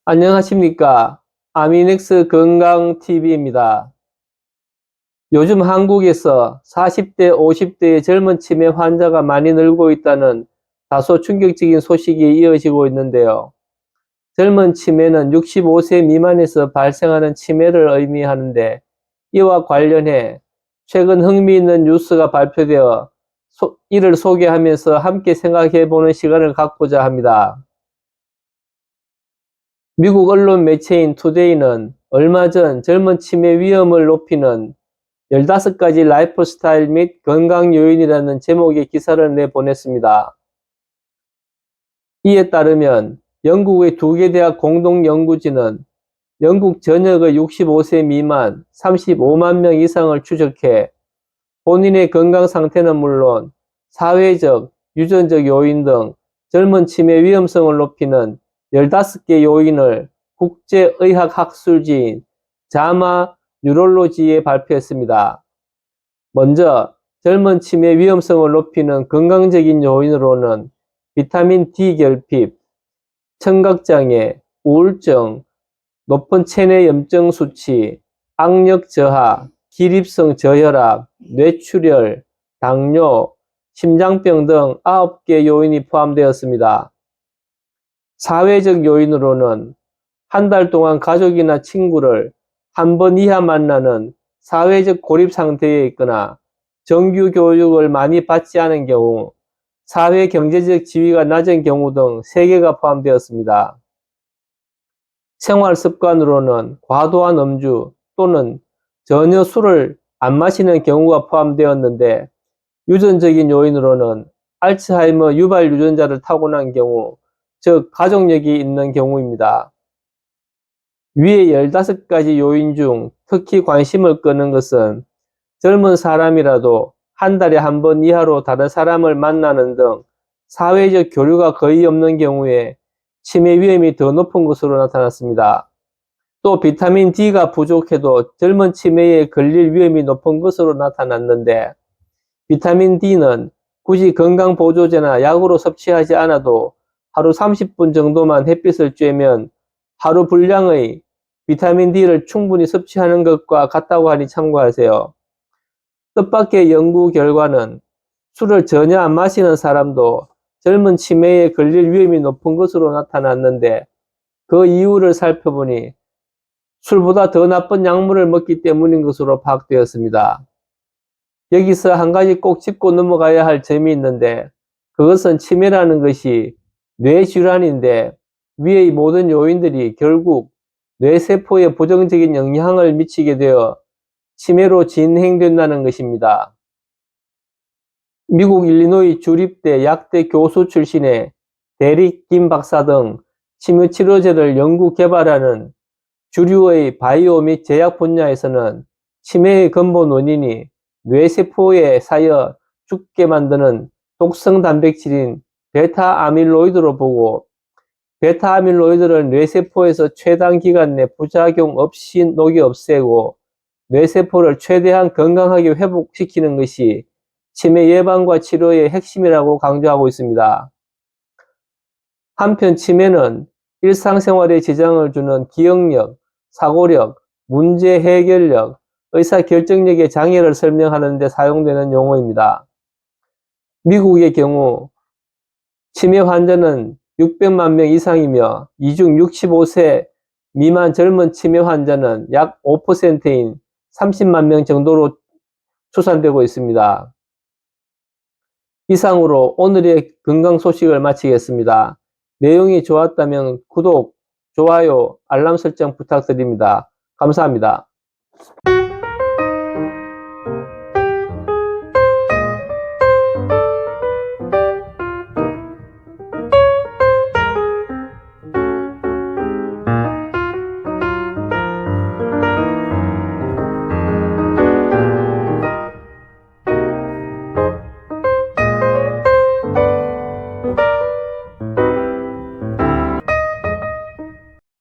안녕하십니까. 아미넥스 건강TV입니다. 요즘 한국에서 40대, 50대의 젊은 치매 환자가 많이 늘고 있다는 다소 충격적인 소식이 이어지고 있는데요. 젊은 치매는 65세 미만에서 발생하는 치매를 의미하는데, 이와 관련해 최근 흥미있는 뉴스가 발표되어 이를 소개하면서 함께 생각해보는 시간을 갖고자 합니다. 미국 언론 매체인 투데이는 얼마 전 젊은 치매 위험을 높이는 15가지 라이프 스타일 및 건강 요인이라는 제목의 기사를 내보냈습니다. 이에 따르면 영국의 2개 대학 공동 연구진은 영국 전역의 65세 미만 35만 명 이상을 추적해 본인의 건강 상태는 물론 사회적, 유전적 요인 등 젊은 치매 위험성을 높이는 15개 요인을 국제의학학술지인 자마 뉴럴로지에 발표했습니다. 먼저 젊은 치매 위험성을 높이는 건강적인 요인으로는 비타민 D 결핍, 청각장애, 우울증, 높은 체내 염증 수치, 악력 저하, 기립성 저혈압, 뇌출혈, 당뇨, 심장병 등 9개 요인이 포함되었습니다. 사회적 요인으로는 한 달 동안 가족이나 친구를 한 번 이하 만나는 사회적 고립 상태에 있거나 정규 교육을 많이 받지 않은 경우, 사회 경제적 지위가 낮은 경우 등 3개가 포함되었습니다. 생활 습관으로는 과도한 음주 또는 전혀 술을 안 마시는 경우가 포함되었는데, 유전적인 요인으로는 알츠하이머 유발 유전자를 타고난 경우, 즉 가족력이 있는 경우입니다. 위의 15가지 요인 중 특히 관심을 끄는 것은 젊은 사람이라도 한 달에 한 번 이하로 다른 사람을 만나는 등 사회적 교류가 거의 없는 경우에 치매 위험이 더 높은 것으로 나타났습니다. 또 비타민 D가 부족해도 젊은 치매에 걸릴 위험이 높은 것으로 나타났는데, 비타민 D는 굳이 건강보조제나 약으로 섭취하지 않아도 하루 30분 정도만 햇빛을 쬐면 하루 분량의 비타민 D를 충분히 섭취하는 것과 같다고 하니 참고하세요. 뜻밖의 연구 결과는 술을 전혀 안 마시는 사람도 젊은 치매에 걸릴 위험이 높은 것으로 나타났는데, 그 이유를 살펴보니 술보다 더 나쁜 약물을 먹기 때문인 것으로 파악되었습니다. 여기서 한 가지 꼭 짚고 넘어가야 할 점이 있는데, 그것은 치매라는 것이 뇌질환인데 위의 모든 요인들이 결국 뇌세포에 부정적인 영향을 미치게 되어 치매로 진행된다는 것입니다. 미국 일리노이 주립대 약대 교수 출신의 데릭 김 박사 등 치매치료제를 연구 개발하는 주류의 바이오 및 제약 분야에서는 치매의 근본 원인이 뇌세포에 쌓여 죽게 만드는 독성 단백질인 베타 아밀로이드로 보고, 베타 아밀로이드를 뇌세포에서 최단 기간 내 부작용 없이 녹여 없애고 뇌세포를 최대한 건강하게 회복시키는 것이 치매 예방과 치료의 핵심이라고 강조하고 있습니다. 한편 치매는 일상생활에 지장을 주는 기억력, 사고력, 문제 해결력, 의사결정력의 장애를 설명하는 데 사용되는 용어입니다. 미국의 경우 치매 환자는 600만 명 이상이며, 이 중 65세 미만 젊은 치매 환자는 약 5%인 30만 명 정도로 추산되고 있습니다. 이상으로 오늘의 건강 소식을 마치겠습니다. 내용이 좋았다면 구독, 좋아요, 알람 설정 부탁드립니다. 감사합니다.